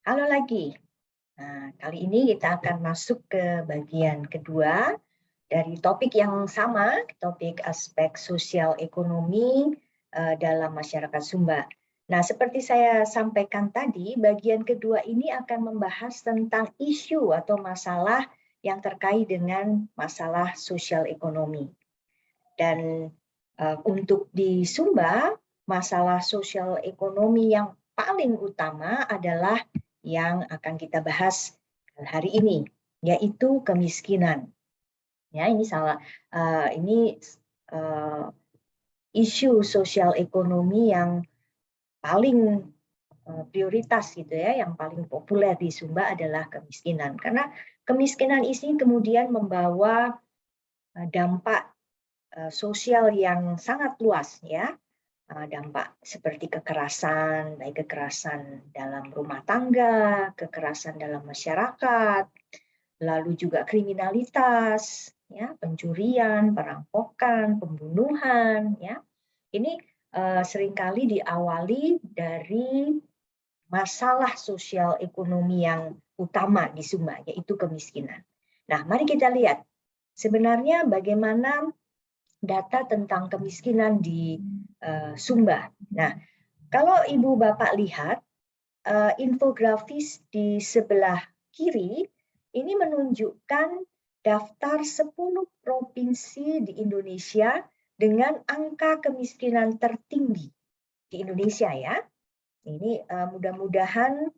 Halo lagi. Nah, kali ini kita akan masuk ke bagian kedua dari topik yang sama, topik aspek sosial ekonomi dalam masyarakat Sumba. Nah, seperti saya sampaikan tadi, bagian kedua ini akan membahas tentang isu atau masalah yang terkait dengan masalah sosial ekonomi. Dan untuk di Sumba, masalah sosial ekonomi yang paling utama adalah yang akan kita bahas hari ini, yaitu kemiskinan. Ya, ini isu sosial ekonomi yang paling prioritas gitu ya, yang paling populer di Sumba adalah kemiskinan. Karena kemiskinan ini kemudian membawa dampak sosial yang sangat luas ya. Dampak seperti kekerasan, baik kekerasan dalam rumah tangga, kekerasan dalam masyarakat, lalu juga kriminalitas, ya, pencurian, perampokan, pembunuhan, ya. Ini seringkali diawali dari masalah sosial ekonomi yang utama di Sumba, yaitu kemiskinan. Nah, mari kita lihat sebenarnya bagaimana data tentang kemiskinan di Sumba. Nah, kalau Ibu Bapak lihat infografis di sebelah kiri ini menunjukkan daftar 10 provinsi di Indonesia dengan angka kemiskinan tertinggi di Indonesia ya. Ini mudah-mudahan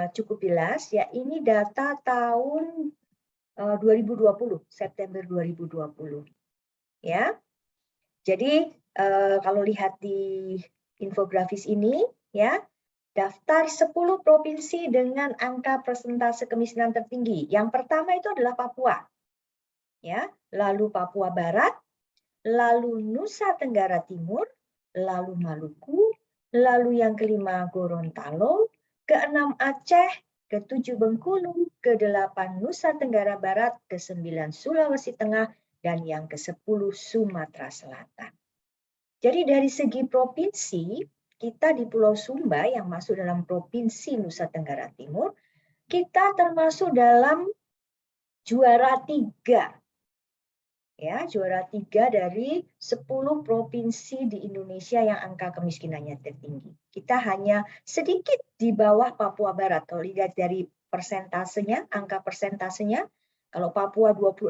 cukup jelas ya. Ini data tahun 2020, September 2020. Ya. Jadi kalau lihat di infografis ini ya, daftar 10 provinsi dengan angka persentase kemiskinan tertinggi. Yang pertama itu adalah Papua. Ya, lalu Papua Barat, lalu Nusa Tenggara Timur, lalu Maluku, lalu yang kelima Gorontalo, keenam Aceh, ketujuh Bengkulu, kedelapan Nusa Tenggara Barat, kesembilan Sulawesi Tengah, dan yang ke-10 Sumatera Selatan. Jadi dari segi provinsi, kita di Pulau Sumba yang masuk dalam Provinsi Nusa Tenggara Timur, kita termasuk dalam juara 3. Ya, juara 3 dari 10 provinsi di Indonesia yang angka kemiskinannya tertinggi. Kita hanya sedikit di bawah Papua Barat. Kalau lihat dari persentasenya, angka persentasenya, kalau Papua 26,8%,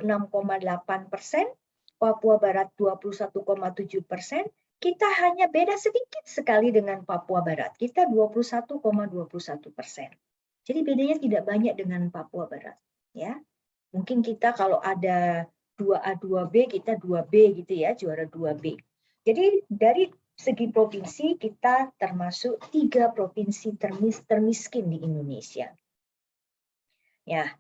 Papua Barat 21,7%, kita hanya beda sedikit sekali dengan Papua Barat. Kita 21,21%. Jadi bedanya tidak banyak dengan Papua Barat. Ya, mungkin kita kalau ada 2A, 2B, kita 2B gitu ya, juara 2B. Jadi dari segi provinsi kita termasuk 3 provinsi termiskin di Indonesia. Ya,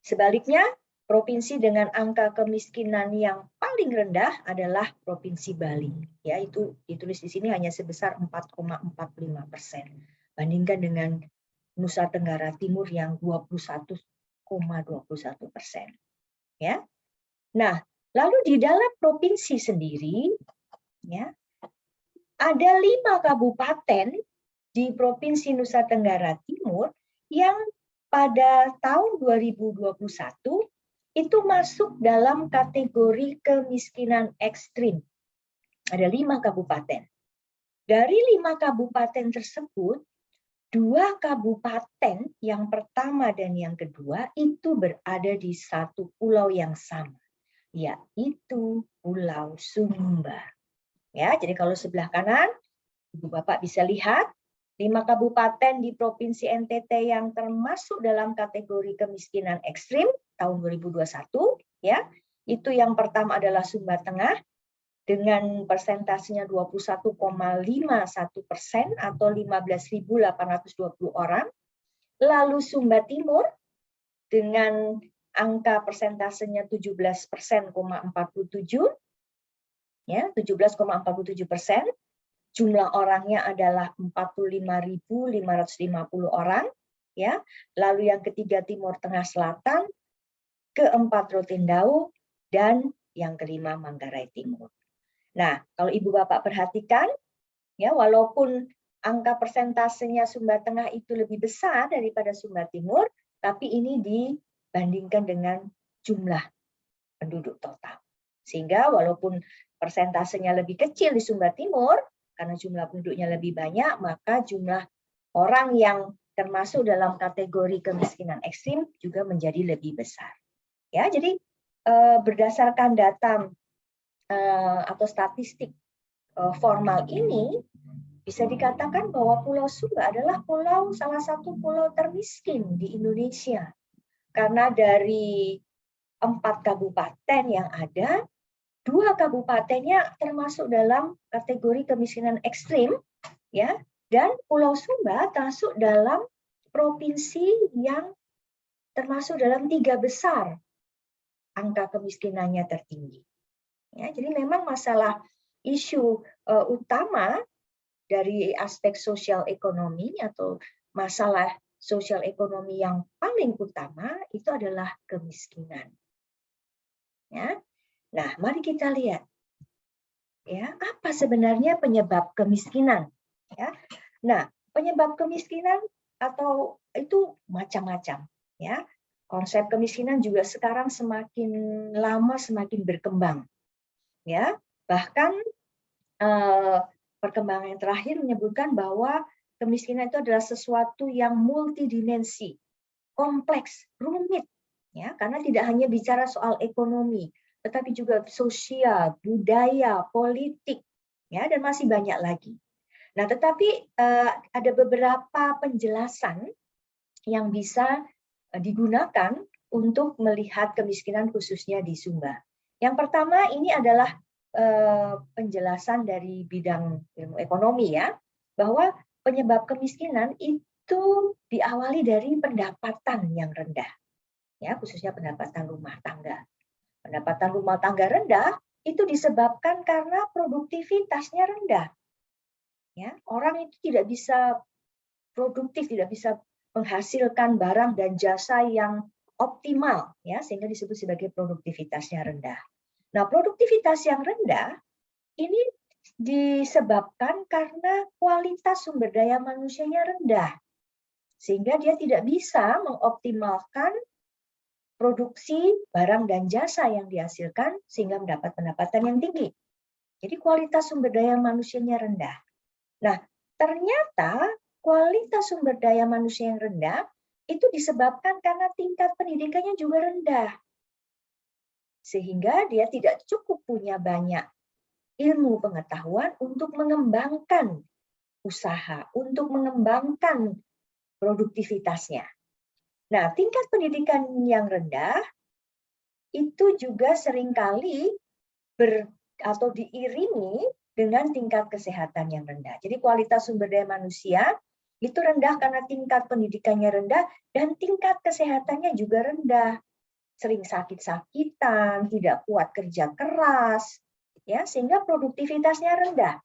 sebaliknya provinsi dengan angka kemiskinan yang paling rendah adalah Provinsi Bali. Ya, itu ditulis di sini hanya sebesar 4,45%. Bandingkan dengan Nusa Tenggara Timur yang 21,21%. Ya. Nah, lalu di dalam provinsi sendiri, ya, ada 5 kabupaten di Provinsi Nusa Tenggara Timur yang pada tahun 2021 itu masuk dalam kategori kemiskinan ekstrim. Ada 5 kabupaten. Dari 5 kabupaten tersebut, 2 kabupaten yang pertama dan yang kedua itu berada di satu pulau yang sama, yaitu Pulau Sumba. Ya, jadi kalau sebelah kanan, Ibu Bapak bisa lihat 5 kabupaten di Provinsi NTT yang termasuk dalam kategori kemiskinan ekstrim tahun 2021. Ya, itu yang pertama adalah Sumba Tengah dengan persentasenya 21,51% atau 15.820 orang. Lalu Sumba Timur dengan angka persentasenya 17,47%, ya 17,47%. Jumlah orangnya adalah 45.550 orang, ya. Lalu yang ketiga Timur Tengah Selatan, keempat Rotendao, dan yang kelima Manggarai Timur. Nah, kalau Ibu Bapak perhatikan, ya walaupun angka persentasenya Sumba Tengah itu lebih besar daripada Sumba Timur, tapi ini dibandingkan dengan jumlah penduduk total. Sehingga walaupun persentasenya lebih kecil di Sumba Timur, karena jumlah penduduknya lebih banyak, maka jumlah orang yang termasuk dalam kategori kemiskinan ekstrim juga menjadi lebih besar. Ya, jadi berdasarkan data atau statistik formal ini, bisa dikatakan bahwa Pulau Sumba adalah salah satu pulau termiskin di Indonesia. Karena dari 4 kabupaten yang ada, 2 kabupatennya termasuk dalam kategori kemiskinan ekstrim, ya, dan Pulau Sumba termasuk dalam provinsi yang termasuk dalam 3 besar angka kemiskinannya tertinggi. Ya, jadi memang masalah isu utama dari aspek sosial ekonomi atau masalah sosial ekonomi yang paling utama itu adalah kemiskinan. Ya. Nah, mari kita lihat ya, apa sebenarnya penyebab kemiskinan? Ya. Nah, penyebab kemiskinan atau itu macam-macam ya. Konsep kemiskinan juga sekarang semakin lama semakin berkembang. Ya, bahkan perkembangan yang terakhir menyebutkan bahwa kemiskinan itu adalah sesuatu yang multidimensi, kompleks, rumit, ya, karena tidak hanya bicara soal ekonomi, tetapi juga sosial, budaya, politik, ya, dan masih banyak lagi. Nah, tetapi ada beberapa penjelasan yang bisa digunakan untuk melihat kemiskinan khususnya di Sumba. Yang pertama ini adalah penjelasan dari bidang ilmu ekonomi ya, bahwa penyebab kemiskinan itu diawali dari pendapatan yang rendah, ya, khususnya pendapatan rumah tangga. Pendapatan rumah tangga rendah itu disebabkan karena produktivitasnya rendah. Ya, orang itu tidak bisa produktif, tidak bisa menghasilkan barang dan jasa yang optimal, ya, sehingga disebut sebagai produktivitasnya rendah. Nah, produktivitas yang rendah ini disebabkan karena kualitas sumber daya manusianya rendah, sehingga dia tidak bisa mengoptimalkan produksi barang dan jasa yang dihasilkan sehingga mendapat pendapatan yang tinggi. Jadi kualitas sumber daya manusianya rendah. Nah, ternyata kualitas sumber daya manusia yang rendah itu disebabkan karena tingkat pendidikannya juga rendah. Sehingga dia tidak cukup punya banyak ilmu pengetahuan untuk mengembangkan usaha, untuk mengembangkan produktivitasnya. Nah, tingkat pendidikan yang rendah itu juga seringkali atau diiringi dengan tingkat kesehatan yang rendah. Jadi kualitas sumber daya manusia itu rendah karena tingkat pendidikannya rendah dan tingkat kesehatannya juga rendah. Sering sakit-sakitan, tidak kuat kerja keras, ya, sehingga produktivitasnya rendah.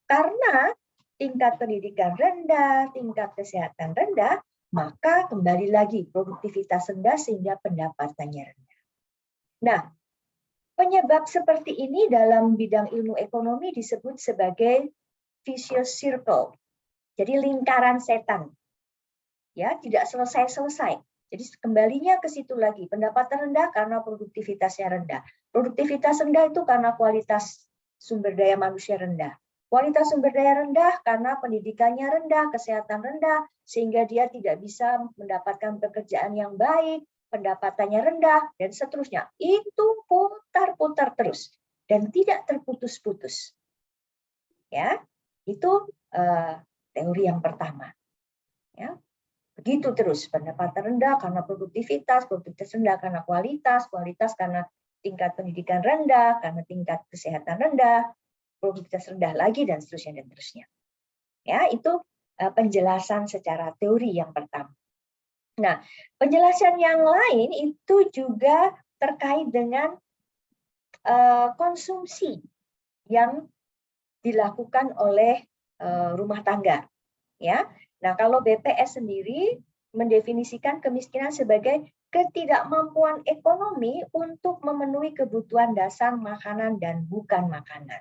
Karena tingkat pendidikan rendah, tingkat kesehatan rendah, maka kembali lagi produktivitas rendah sehingga pendapatannya rendah. Nah, penyebab seperti ini dalam bidang ilmu ekonomi disebut sebagai vicious circle. Jadi lingkaran setan. Ya, tidak selesai-selesai. Jadi kembalinya ke situ lagi. Pendapatan rendah karena produktivitasnya rendah. Produktivitas rendah itu karena kualitas sumber daya manusia rendah. Kualitas sumber daya rendah karena pendidikannya rendah, kesehatan rendah, sehingga dia tidak bisa mendapatkan pekerjaan yang baik, pendapatannya rendah, dan seterusnya. Itu putar-putar terus dan tidak terputus-putus. Ya, itu teori yang pertama. Ya, begitu terus, pendapatan rendah karena produktivitas rendah karena kualitas karena tingkat pendidikan rendah, karena tingkat kesehatan rendah, produktivitas rendah lagi, dan seterusnya dan terusnya. Ya, itu penjelasan secara teori yang pertama. Nah, penjelasan yang lain itu juga terkait dengan konsumsi yang dilakukan oleh rumah tangga. Ya, nah kalau BPS sendiri mendefinisikan kemiskinan sebagai ketidakmampuan ekonomi untuk memenuhi kebutuhan dasar makanan dan bukan makanan.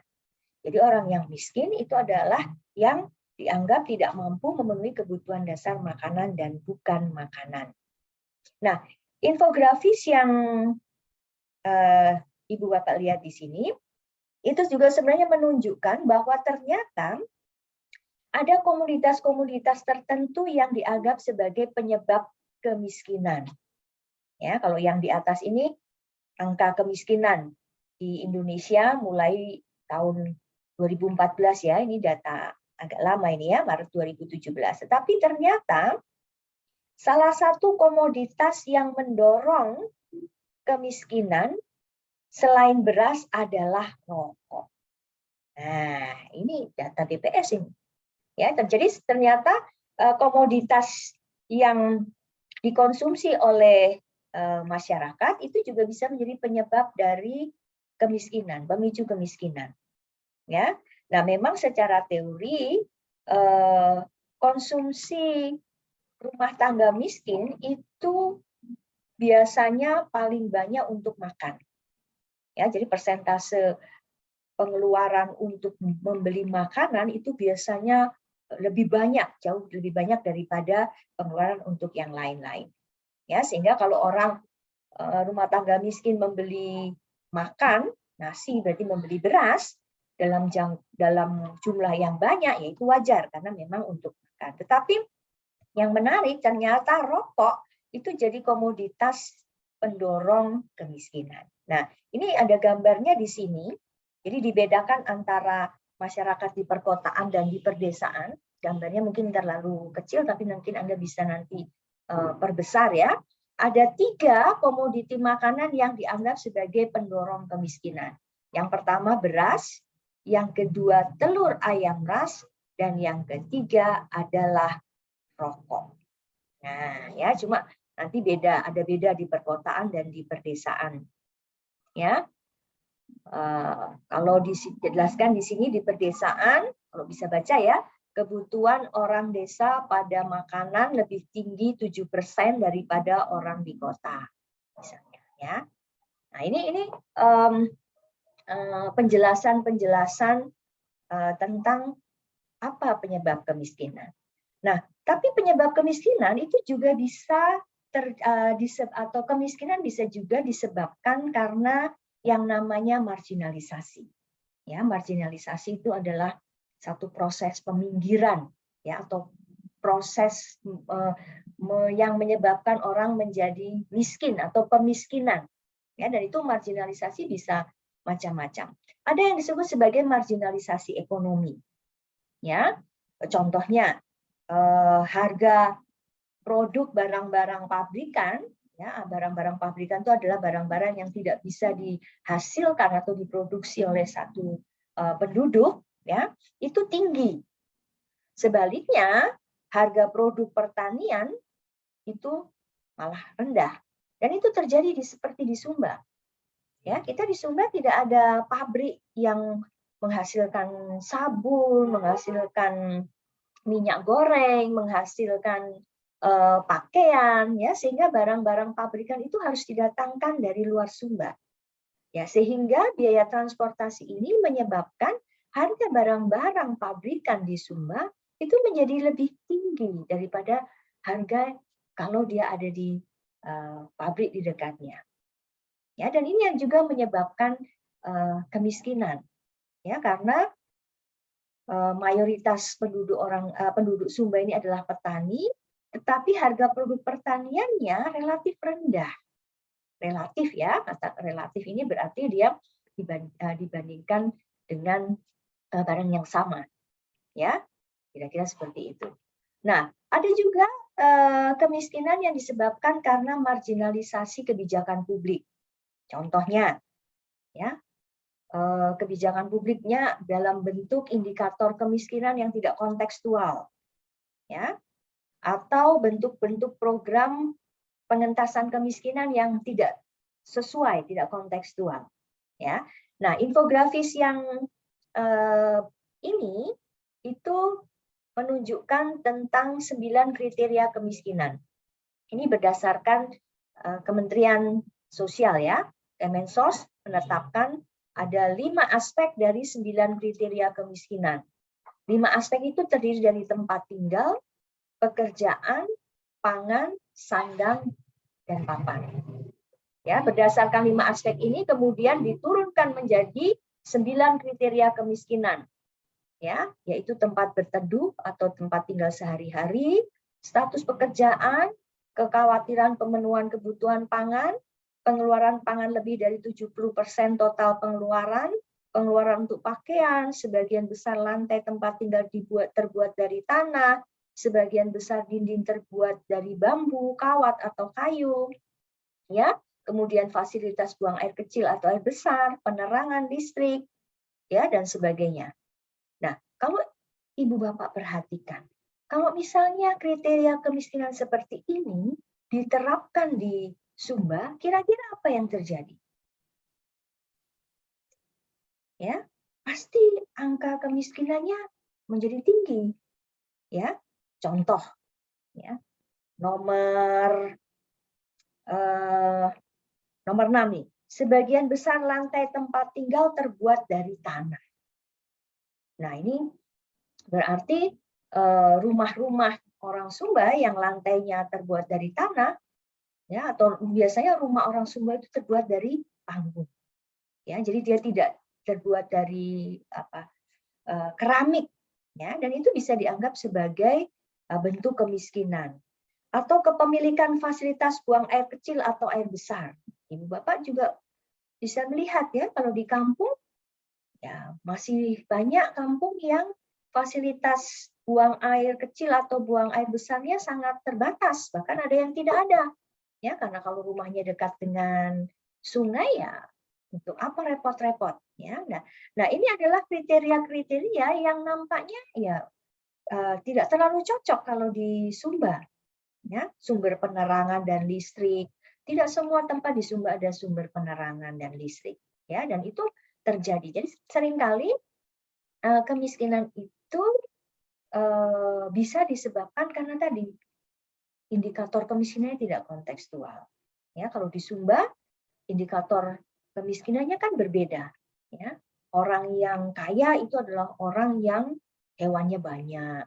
Jadi orang yang miskin itu adalah yang dianggap tidak mampu memenuhi kebutuhan dasar makanan dan bukan makanan. Nah, infografis yang Ibu Bapak lihat di sini, itu juga sebenarnya menunjukkan bahwa ternyata ada komunitas-komunitas tertentu yang dianggap sebagai penyebab kemiskinan. Ya, kalau yang di atas ini angka kemiskinan di Indonesia mulai tahun 2014 ya, ini data agak lama ini ya, Maret 2017. Tetapi ternyata salah satu komoditas yang mendorong kemiskinan selain beras adalah rokok. Nah, ini data BPS ini. Ya, jadi ternyata komoditas yang dikonsumsi oleh masyarakat itu juga bisa menjadi penyebab dari kemiskinan, pemicu kemiskinan. Ya, nah memang secara teori konsumsi rumah tangga miskin itu biasanya paling banyak untuk makan. Ya, jadi persentase pengeluaran untuk membeli makanan itu biasanya lebih banyak, jauh lebih banyak daripada pengeluaran untuk yang lain-lain. Ya, sehingga kalau orang rumah tangga miskin membeli makan nasi, berarti membeli beras dalam jumlah yang banyak, ya itu wajar karena memang untuk makan. Tetapi yang menarik ternyata rokok itu jadi komoditas pendorong kemiskinan. Nah, ini ada gambarnya di sini. Jadi dibedakan antara masyarakat di perkotaan dan di perdesaan. Gambarnya mungkin terlalu kecil, tapi mungkin Anda bisa nanti perbesar ya. Ada 3 komoditi makanan yang dianggap sebagai pendorong kemiskinan. Yang pertama beras, yang kedua telur ayam ras, dan yang ketiga adalah rokok. Nah, ya cuma nanti ada beda di perkotaan dan di perdesaan. Ya, kalau dijelaskan di sini di perdesaan, kalau bisa baca ya, kebutuhan orang desa pada makanan lebih tinggi 7% daripada orang di kota, misalnya. Ya, nah ini penjelasan tentang apa penyebab kemiskinan. Nah, tapi penyebab kemiskinan itu juga bisa atau kemiskinan bisa juga disebabkan karena yang namanya marginalisasi. Ya, marginalisasi itu adalah satu proses peminggiran ya atau proses yang menyebabkan orang menjadi miskin atau pemiskinan. Ya, dan itu marginalisasi bisa macam-macam. Ada yang disebut sebagai marginalisasi ekonomi. Ya, contohnya harga produk barang-barang pabrikan, ya barang-barang pabrikan itu adalah barang-barang yang tidak bisa dihasilkan atau diproduksi oleh satu penduduk, ya itu tinggi. Sebaliknya harga produk pertanian itu malah rendah, dan itu terjadi seperti di Sumba. Ya, kita di Sumba tidak ada pabrik yang menghasilkan sabun, menghasilkan minyak goreng, menghasilkan pakaian, ya sehingga barang-barang pabrikan itu harus didatangkan dari luar Sumba. Ya, sehingga biaya transportasi ini menyebabkan harga barang-barang pabrikan di Sumba itu menjadi lebih tinggi daripada harga kalau dia ada di pabrik di dekatnya. Ya, dan ini yang juga menyebabkan kemiskinan. Ya, karena mayoritas penduduk Sumba ini adalah petani, tetapi harga produk pertaniannya relatif rendah. Relatif ya, kata relatif ini berarti dia dibandingkan dengan barang yang sama. Ya, kira-kira seperti itu. Nah, ada juga kemiskinan yang disebabkan karena marginalisasi kebijakan publik. Contohnya, ya, kebijakan publiknya dalam bentuk indikator kemiskinan yang tidak kontekstual, ya, atau bentuk-bentuk program pengentasan kemiskinan yang tidak sesuai, tidak kontekstual, ya. Nah, infografis yang ini itu menunjukkan tentang 9 kriteria kemiskinan. Ini berdasarkan Kementerian Sosial ya, Kemensos menetapkan ada 5 aspek dari 9 kriteria kemiskinan. 5 aspek itu terdiri dari tempat tinggal, pekerjaan, pangan, sandang, dan papan. Ya, berdasarkan 5 aspek ini kemudian diturunkan menjadi 9 kriteria kemiskinan. Ya, yaitu tempat berteduh atau tempat tinggal sehari-hari, status pekerjaan, kekhawatiran pemenuhan kebutuhan pangan, pengeluaran pangan lebih dari 70% total pengeluaran, pengeluaran untuk pakaian, sebagian besar lantai tempat tinggal terbuat dari tanah, sebagian besar dinding terbuat dari bambu, kawat atau kayu. Ya, kemudian fasilitas buang air kecil atau air besar, penerangan listrik, ya, dan sebagainya. Nah, kalau Ibu Bapak perhatikan, kalau misalnya kriteria kemiskinan seperti ini diterapkan di Sumba, kira-kira apa yang terjadi? Ya, pasti angka kemiskinannya menjadi tinggi. Ya, contoh, ya, nomor 6 nih. Sebagian besar lantai tempat tinggal terbuat dari tanah. Nah, ini berarti rumah-rumah orang Sumba yang lantainya terbuat dari tanah, ya, atau biasanya rumah orang Sumba itu terbuat dari panggung. Ya, jadi dia tidak terbuat dari keramik, ya, dan itu bisa dianggap sebagai bentuk kemiskinan. Atau kepemilikan fasilitas buang air kecil atau air besar. Ibu Bapak juga bisa melihat, ya, kalau di kampung, ya, masih banyak kampung yang fasilitas buang air kecil atau buang air besarnya sangat terbatas, bahkan ada yang tidak ada, ya, karena kalau rumahnya dekat dengan sungai, ya untuk apa repot-repot, ya. Nah, ini adalah kriteria-kriteria yang nampaknya ya tidak terlalu cocok kalau di Sumba, ya. Sumber penerangan dan listrik, tidak semua tempat di Sumba ada sumber penerangan dan listrik, ya, dan itu terjadi. Jadi seringkali kemiskinan itu bisa disebabkan karena tadi indikator kemiskinannya tidak kontekstual. Ya, kalau di Sumba indikator kemiskinannya kan berbeda. Ya, orang yang kaya itu adalah orang yang hewannya banyak.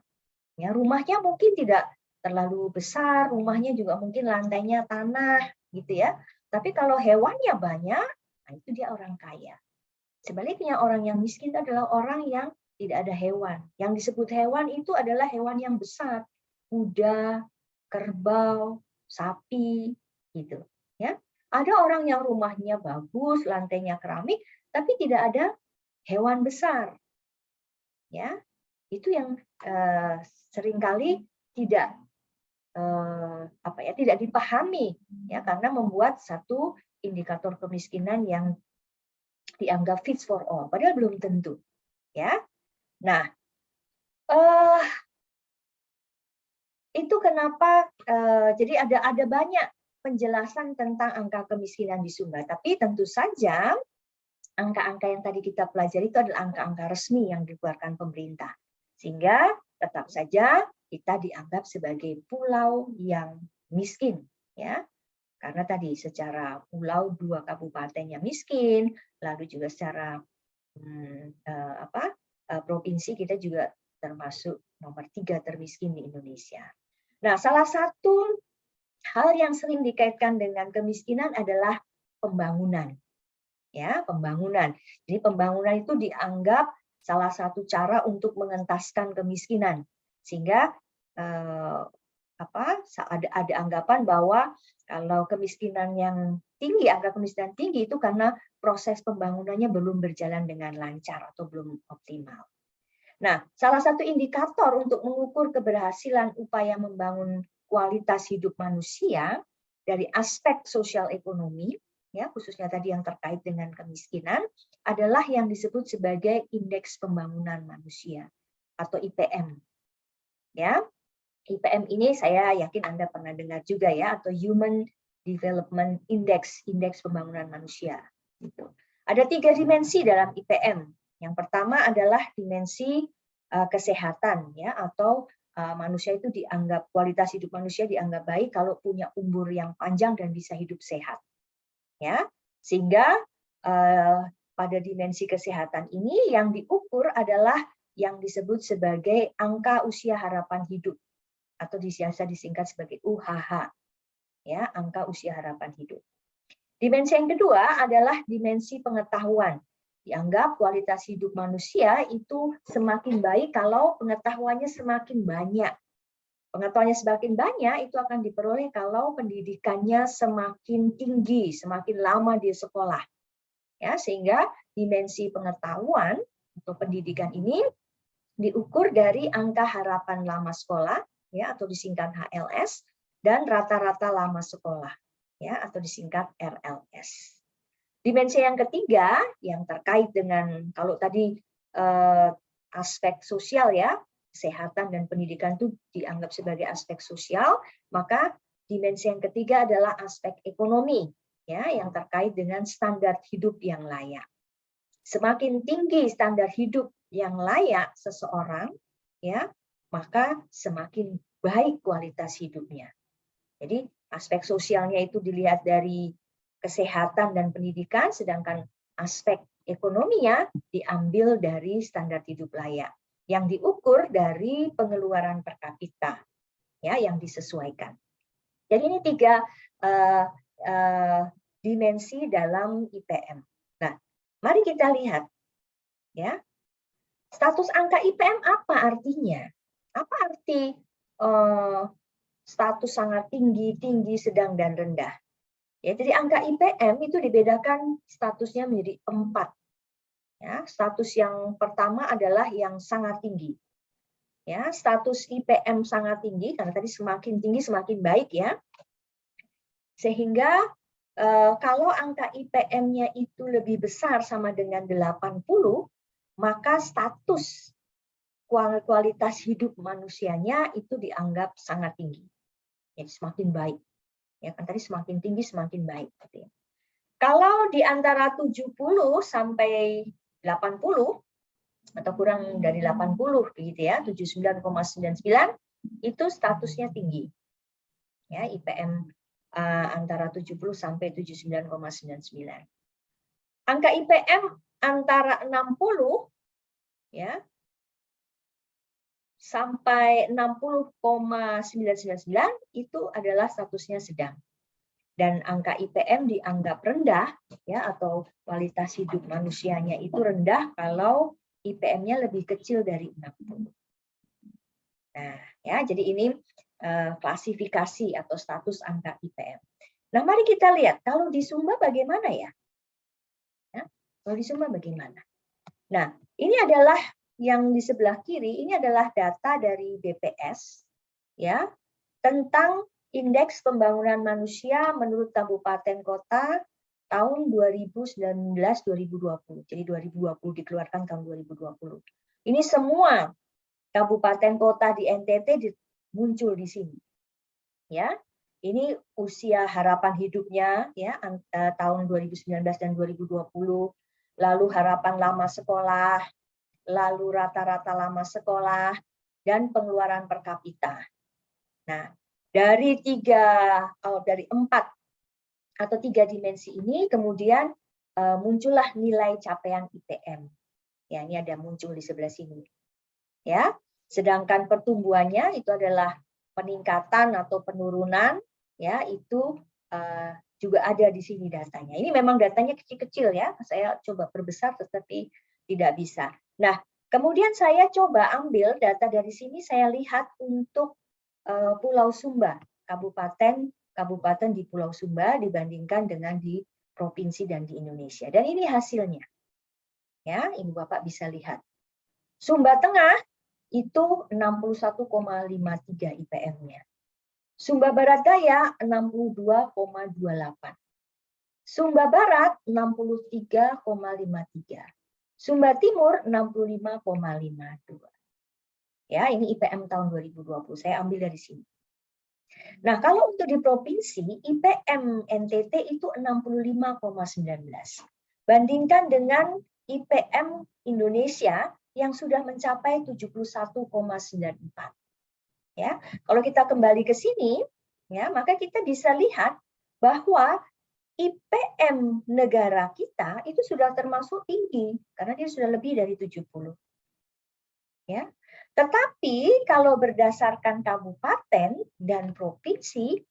Ya, rumahnya mungkin tidak terlalu besar, rumahnya juga mungkin lantainya tanah, gitu ya. Tapi kalau hewannya banyak, nah itu dia orang kaya. Sebaliknya orang yang miskin itu adalah orang yang tidak ada hewan. Yang disebut hewan itu adalah hewan yang besar, kuda, kerbau, sapi, gitu. Ya, ada orang yang rumahnya bagus, lantainya keramik, tapi tidak ada hewan besar. Ya, itu yang seringkali tidak tidak dipahami, ya, karena membuat satu indikator kemiskinan yang dianggap fits for all, padahal belum tentu, ya. Nah, itu kenapa jadi ada banyak penjelasan tentang angka kemiskinan di Sumba, tapi tentu saja angka-angka yang tadi kita pelajari itu adalah angka-angka resmi yang dikeluarkan pemerintah, sehingga tetap saja kita dianggap sebagai pulau yang miskin, ya. Karena tadi secara pulau 2 kabupatennya miskin, lalu juga secara provinsi kita juga termasuk nomor 3 termiskin di Indonesia. Nah, salah satu hal yang sering dikaitkan dengan kemiskinan adalah pembangunan. Ya, pembangunan. Jadi pembangunan itu dianggap salah satu cara untuk mengentaskan kemiskinan. Sehingga ada anggapan bahwa kalau kemiskinan yang tinggi, angka kemiskinan tinggi itu karena proses pembangunannya belum berjalan dengan lancar atau belum optimal. Nah, salah satu indikator untuk mengukur keberhasilan upaya membangun kualitas hidup manusia dari aspek sosial ekonomi, ya, khususnya tadi yang terkait dengan kemiskinan, adalah yang disebut sebagai Indeks Pembangunan Manusia atau IPM. Ya, IPM ini saya yakin Anda pernah dengar juga, ya, atau Human Development Index, Indeks Pembangunan Manusia. Gitu. Ada 3 dimensi dalam IPM. Yang pertama adalah dimensi kesehatan, ya, atau manusia itu dianggap, kualitas hidup manusia dianggap baik kalau punya umur yang panjang dan bisa hidup sehat. Ya, sehingga pada dimensi kesehatan ini yang diukur adalah yang disebut sebagai angka usia harapan hidup atau biasa disingkat sebagai UHH, ya, angka usia harapan hidup. Dimensi yang kedua adalah dimensi pengetahuan. Dianggap kualitas hidup manusia itu semakin baik kalau pengetahuannya semakin banyak. Pengetahuannya semakin banyak itu akan diperoleh kalau pendidikannya semakin tinggi, semakin lama di sekolah. Ya, sehingga dimensi pengetahuan atau pendidikan ini diukur dari angka harapan lama sekolah, ya, atau disingkat HLS, dan rata-rata lama sekolah, ya, atau disingkat RLS. Dimensi yang ketiga yang terkait dengan kalau tadi aspek sosial, ya, kesehatan dan pendidikan itu dianggap sebagai aspek sosial, maka dimensi yang ketiga adalah aspek ekonomi, ya, yang terkait dengan standar hidup yang layak. Semakin tinggi standar hidup yang layak seseorang, ya, maka semakin baik kualitas hidupnya. Jadi aspek sosialnya itu dilihat dari kesehatan dan pendidikan, sedangkan aspek ekonominya diambil dari standar hidup layak yang diukur dari pengeluaran per kapita, ya, yang disesuaikan. Jadi ini tiga dimensi dalam IPM. Nah, mari kita lihat, ya, status angka IPM apa artinya? Apa arti status sangat tinggi, tinggi, sedang, dan rendah? Ya, jadi angka IPM itu dibedakan statusnya menjadi 4. Ya, status yang pertama adalah yang sangat tinggi. Ya, status IPM sangat tinggi karena tadi semakin tinggi semakin baik, ya. Sehingga kalau angka IPM-nya itu lebih besar sama dengan 80, maka status kualitas hidup manusianya itu dianggap sangat tinggi. Jadi semakin baik. Ya kan tadi semakin tinggi semakin baik. Kalau di antara 70 sampai 80 atau kurang dari 80 begitu ya, 79,99 itu statusnya tinggi. Ya, IPM antara 70 sampai 79,99. Angka IPM antara 60 ya sampai 60,999 itu adalah statusnya sedang. Dan angka IPM dianggap rendah, ya, atau kualitas hidup manusianya itu rendah kalau IPM-nya lebih kecil dari 60. Nah, ya, jadi ini klasifikasi atau status angka IPM. Nah, mari kita lihat kalau di Sumba bagaimana, ya? Kalau di Sumba bagaimana? Nah, ini adalah yang di sebelah kiri, ini adalah data dari BPS, ya, tentang Indeks Pembangunan Manusia menurut kabupaten kota tahun 2019-2020. Jadi 2020 dikeluarkan tahun 2020. Ini semua kabupaten kota di NTT muncul di sini. Ya. Ini usia harapan hidupnya, ya, tahun 2019 dan 2020, lalu harapan lama sekolah, lalu rata-rata lama sekolah, dan pengeluaran per kapita. Nah, dari 4 atau 3 dimensi ini kemudian muncullah nilai capaian IPM. Ya, ini ada muncul di sebelah sini. Ya, sedangkan pertumbuhannya itu adalah peningkatan atau penurunan, ya, itu juga ada di sini datanya. Ini memang datanya kecil-kecil, ya. Saya coba perbesar tetapi tidak bisa. Nah, kemudian saya coba ambil data dari sini, saya lihat untuk Pulau Sumba, kabupaten di Pulau Sumba dibandingkan dengan di provinsi dan di Indonesia. Dan ini hasilnya. Ya, ini Bapak bisa lihat. Sumba Tengah itu 61,53 IPM-nya. Sumba Barat Daya 62,28. Sumba Barat 63,53. Sumba Timur 65,52. Ya, ini IPM tahun 2020. Saya ambil dari sini. Nah, kalau untuk di provinsi, IPM NTT itu 65,19. Bandingkan dengan IPM Indonesia yang sudah mencapai 71,94. Ya, kalau kita kembali ke sini, ya, maka kita bisa lihat bahwa IPM negara kita itu sudah termasuk tinggi karena dia sudah lebih dari 70. Ya. Tetapi kalau berdasarkan kabupaten dan provinsi,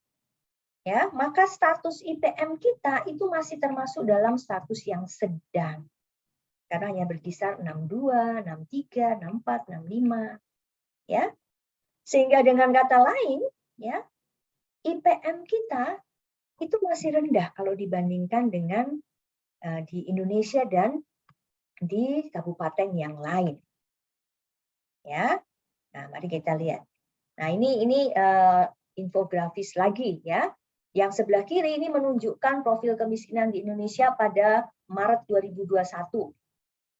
ya, maka status IPM kita itu masih termasuk dalam status yang sedang. Karena hanya berkisar 62, 63, 64, 65, ya. Sehingga dengan kata lain, ya, IPM kita itu masih rendah kalau dibandingkan dengan di Indonesia dan di kabupaten yang lain. Ya. Nah, mari kita lihat. Nah, ini infografis lagi ya. Yang sebelah kiri ini menunjukkan profil kemiskinan di Indonesia pada Maret 2021.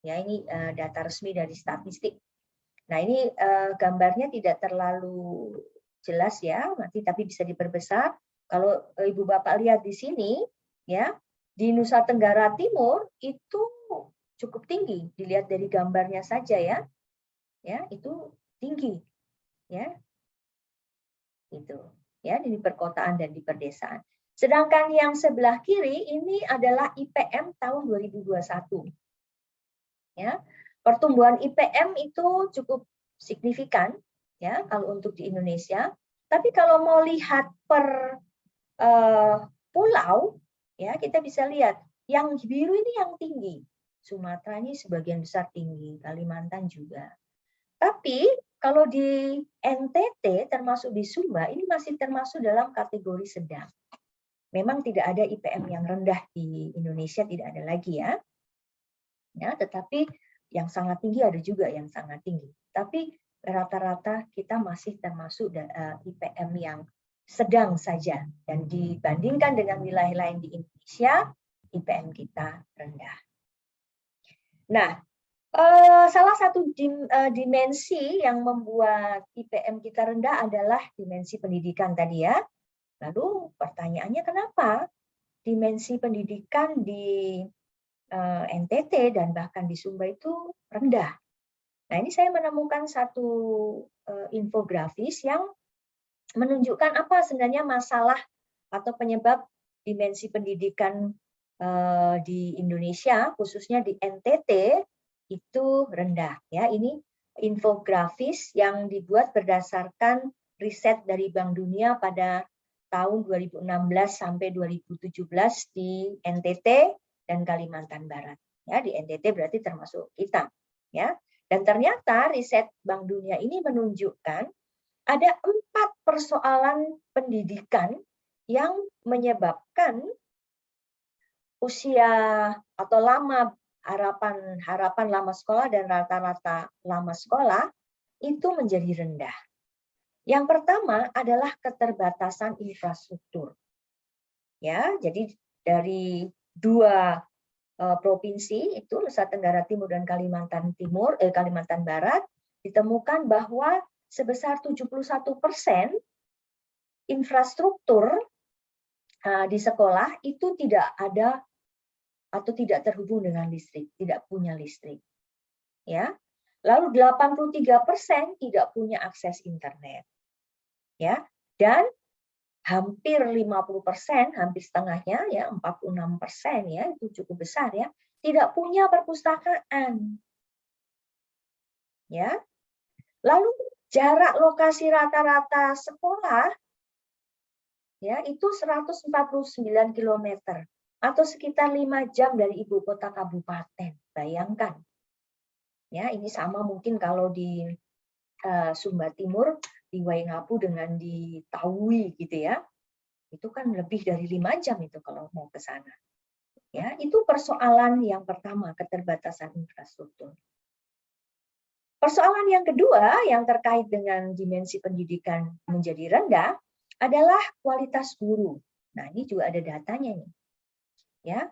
Ya, ini data resmi dari statistik. Nah, ini gambarnya tidak terlalu jelas ya, nanti tapi bisa diperbesar. Kalau Ibu Bapak lihat di sini, ya, di Nusa Tenggara Timur itu cukup tinggi, dilihat dari gambarnya saja ya. Ya, itu tinggi. Ya, itu ya, di perkotaan dan di perdesaan. Sedangkan yang sebelah kiri ini adalah IPM tahun 2021. Ya, pertumbuhan IPM itu cukup signifikan ya kalau untuk di Indonesia. Tapi kalau mau lihat per pulau, ya kita bisa lihat yang biru ini yang tinggi. Sumatera ini sebagian besar tinggi, Kalimantan juga. Tapi kalau di NTT termasuk di Sumba ini masih termasuk dalam kategori sedang. Memang tidak ada IPM yang rendah di Indonesia, tidak ada lagi ya. Ya, tetapi yang sangat tinggi ada juga yang sangat tinggi. Tapi rata-rata kita masih termasuk IPM yang sedang saja, dan dibandingkan dengan wilayah lain di Indonesia, IPM kita rendah. Nah, salah satu dimensi yang membuat IPM kita rendah adalah dimensi pendidikan tadi ya. Lalu pertanyaannya kenapa dimensi pendidikan di NTT dan bahkan di Sumba itu rendah? Nah, ini saya menemukan satu infografis yang menunjukkan apa sebenarnya masalah atau penyebab dimensi pendidikan di Indonesia, khususnya di NTT, itu rendah. Ya, ini infografis yang dibuat berdasarkan riset dari Bank Dunia pada tahun 2016 sampai 2017 di NTT dan Kalimantan Barat. Ya, di NTT berarti termasuk kita. Ya, dan ternyata riset Bank Dunia ini menunjukkan ada 4 persoalan pendidikan yang menyebabkan usia atau harapan lama sekolah dan rata-rata lama sekolah itu menjadi rendah. Yang pertama adalah keterbatasan infrastruktur. Ya, jadi dari 2 provinsi itu Nusa Tenggara Timur dan Kalimantan Barat ditemukan bahwa sebesar 71% infrastruktur di sekolah itu tidak ada atau tidak terhubung dengan listrik, tidak punya listrik. Ya. Lalu 83% tidak punya akses internet. Ya. Dan hampir 50%, hampir setengahnya ya, 46% ya, itu cukup besar ya, tidak punya perpustakaan. Ya. Lalu jarak lokasi rata-rata sekolah ya itu 149 km atau sekitar 5 jam dari ibu kota kabupaten. Bayangkan. Ya, ini sama mungkin kalau di Sumba Timur, di Waingapu dengan di Tawi gitu ya. Itu kan lebih dari 5 jam itu kalau mau ke sana. Ya, itu persoalan yang pertama, keterbatasan infrastruktur. Persoalan yang kedua yang terkait dengan dimensi pendidikan menjadi rendah adalah kualitas guru. Nah, ini juga ada datanya nih. Ya.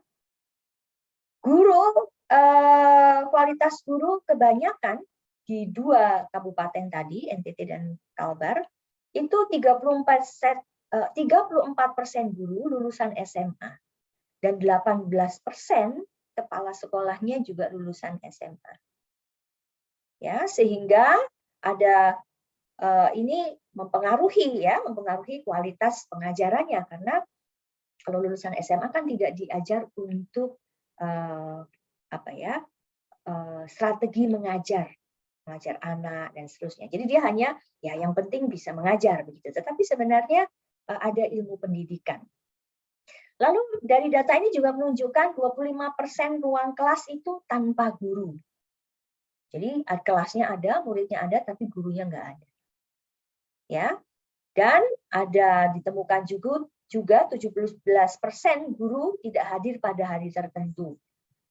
Guru, kualitas guru kebanyakan di 2 kabupaten tadi, NTT dan Kalbar, itu 34% guru lulusan SMA dan 18% kepala sekolahnya juga lulusan SMA. Ya, sehingga ada ini mempengaruhi kualitas pengajarannya, karena kalau lulusan SMA kan tidak diajar untuk strategi mengajar, mengajar anak dan seterusnya. Jadi dia hanya ya yang penting bisa mengajar begitu. Tetapi sebenarnya ada ilmu pendidikan. Lalu dari data ini juga menunjukkan 25% ruang kelas itu tanpa guru. Jadi kelasnya ada, muridnya ada, tapi gurunya nggak ada. Ya, dan ada ditemukan juga 17% guru tidak hadir pada hari tertentu.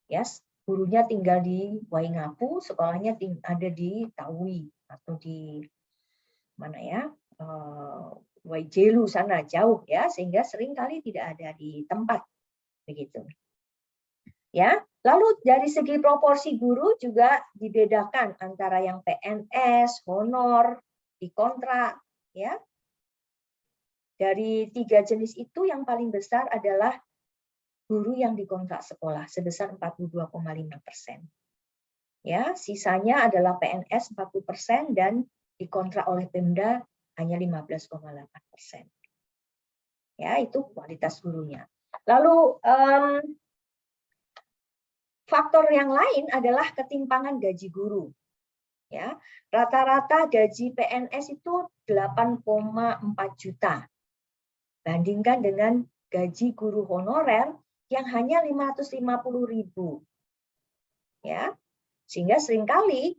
Ya, gurunya tinggal di Waingapu, sekolahnya ada di Tawi atau di mana ya, Waijelu sana jauh ya, sehingga seringkali tidak ada di tempat begitu. Ya, lalu dari segi proporsi guru juga dibedakan antara yang PNS, honor, dikontrak, ya. Dari 3 jenis itu yang paling besar adalah guru yang dikontrak sekolah sebesar 42,5%. Ya, sisanya adalah PNS 40% dan dikontrak oleh Pemda hanya 15,8%. Ya, itu kualitas gurunya. Lalu faktor yang lain adalah ketimpangan gaji guru. Ya, rata-rata gaji PNS itu 8,4 juta. Bandingkan dengan gaji guru honorer yang hanya 550.000. Ya. Sehingga seringkali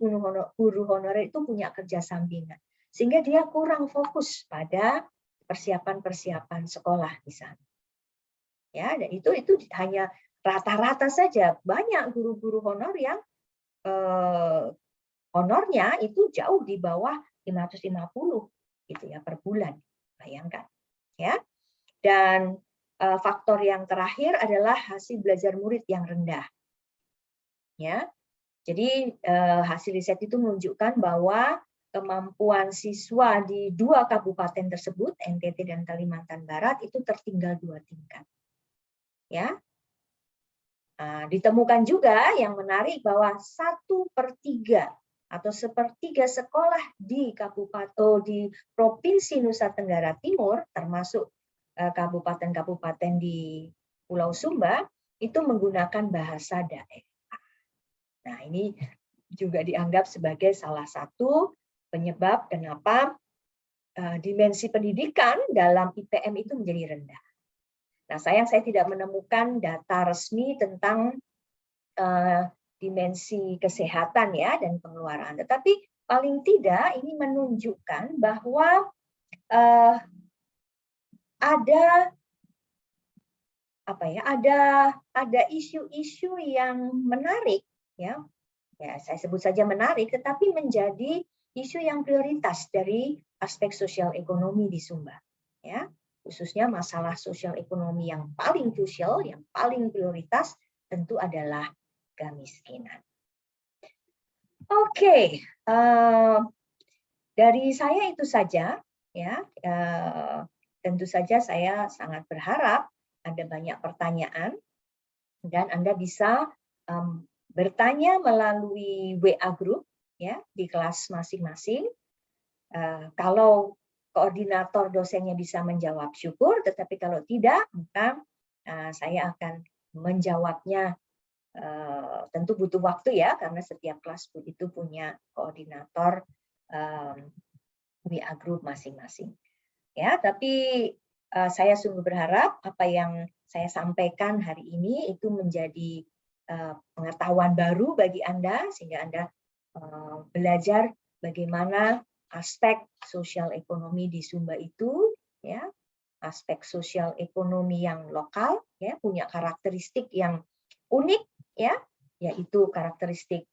guru honorer itu punya kerja sampingan. Sehingga dia kurang fokus pada persiapan-persiapan sekolah misalnya. Ya, dan itu hanya rata-rata saja. Banyak guru-guru honor yang honornya itu jauh di bawah 550 gitu ya per bulan. Bayangkan, ya. Dan faktor yang terakhir adalah hasil belajar murid yang rendah. Ya. Jadi hasil riset itu menunjukkan bahwa kemampuan siswa di 2 kabupaten tersebut, NTT dan Kalimantan Barat, itu tertinggal 2 tingkat. Ya. Ditemukan juga yang menarik bahwa 1/3 atau 1/3 sekolah di Provinsi Nusa Tenggara Timur, termasuk kabupaten-kabupaten di Pulau Sumba, itu menggunakan bahasa daerah. Nah, ini juga dianggap sebagai salah satu penyebab kenapa dimensi pendidikan dalam IPM itu menjadi rendah. Nah, sayang saya tidak menemukan data resmi tentang dimensi kesehatan ya dan pengeluaran. Tetapi paling tidak ini menunjukkan bahwa ada isu-isu yang menarik ya. Ya, saya sebut saja menarik, tetapi menjadi isu yang prioritas dari aspek sosial ekonomi di Sumba. Ya, khususnya masalah sosial ekonomi yang paling krusial, yang paling prioritas tentu adalah kemiskinan. Oke, dari saya itu saja. Ya, tentu saja saya sangat berharap ada banyak pertanyaan dan Anda bisa bertanya melalui WA group ya di kelas masing-masing. Kalau koordinator dosennya bisa menjawab syukur, tetapi kalau tidak maka saya akan menjawabnya. Tentu butuh waktu ya karena setiap kelas itu punya koordinator WA group masing-masing. Ya, tapi saya sungguh berharap apa yang saya sampaikan hari ini itu menjadi pengetahuan baru bagi Anda sehingga Anda belajar bagaimana aspek sosial ekonomi di Sumba itu ya, aspek sosial ekonomi yang lokal ya, punya karakteristik yang unik ya, yaitu karakteristik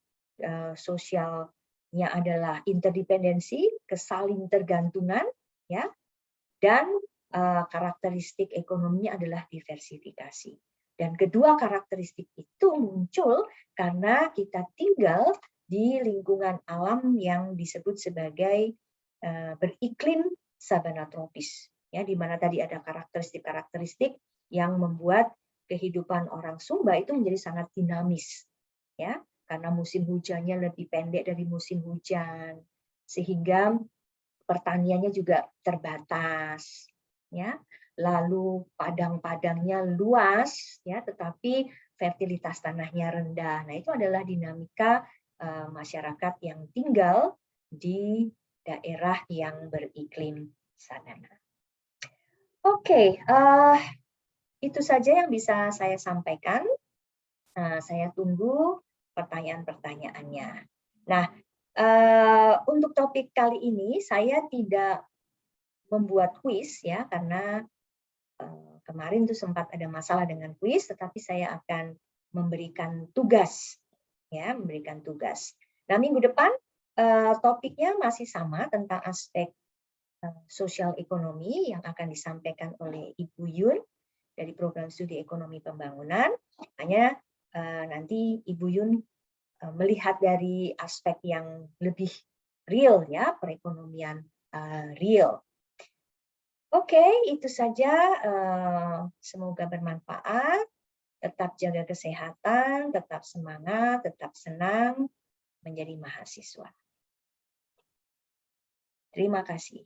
sosialnya adalah interdependensi, kesalingtergantungan ya, dan karakteristik ekonominya adalah diversifikasi. Dan kedua karakteristik itu muncul karena kita tinggal di lingkungan alam yang disebut sebagai beriklim sabana tropis, ya, di mana tadi ada karakteristik-karakteristik yang membuat kehidupan orang Sumba itu menjadi sangat dinamis, ya, karena musim hujannya lebih pendek dari musim hujan, sehingga pertaniannya juga terbatas, ya. Lalu padang-padangnya luas, ya, tetapi fertilitas tanahnya rendah. Nah, itu adalah dinamika masyarakat yang tinggal di daerah yang beriklim sadana. Oke, itu saja yang bisa saya sampaikan. Saya tunggu pertanyaan-pertanyaannya. Nah, untuk topik kali ini saya tidak membuat kuis ya, karena kemarin tuh sempat ada masalah dengan kuis, tetapi saya akan memberikan tugas, ya, memberikan tugas. Nah, minggu depan topiknya masih sama tentang aspek sosial ekonomi yang akan disampaikan oleh Ibu Yun dari program studi ekonomi pembangunan. Hanya nanti Ibu Yun melihat dari aspek yang lebih real ya, perekonomian real. Oke, itu saja. Semoga bermanfaat. Tetap jaga kesehatan, tetap semangat, tetap senang menjadi mahasiswa. Terima kasih.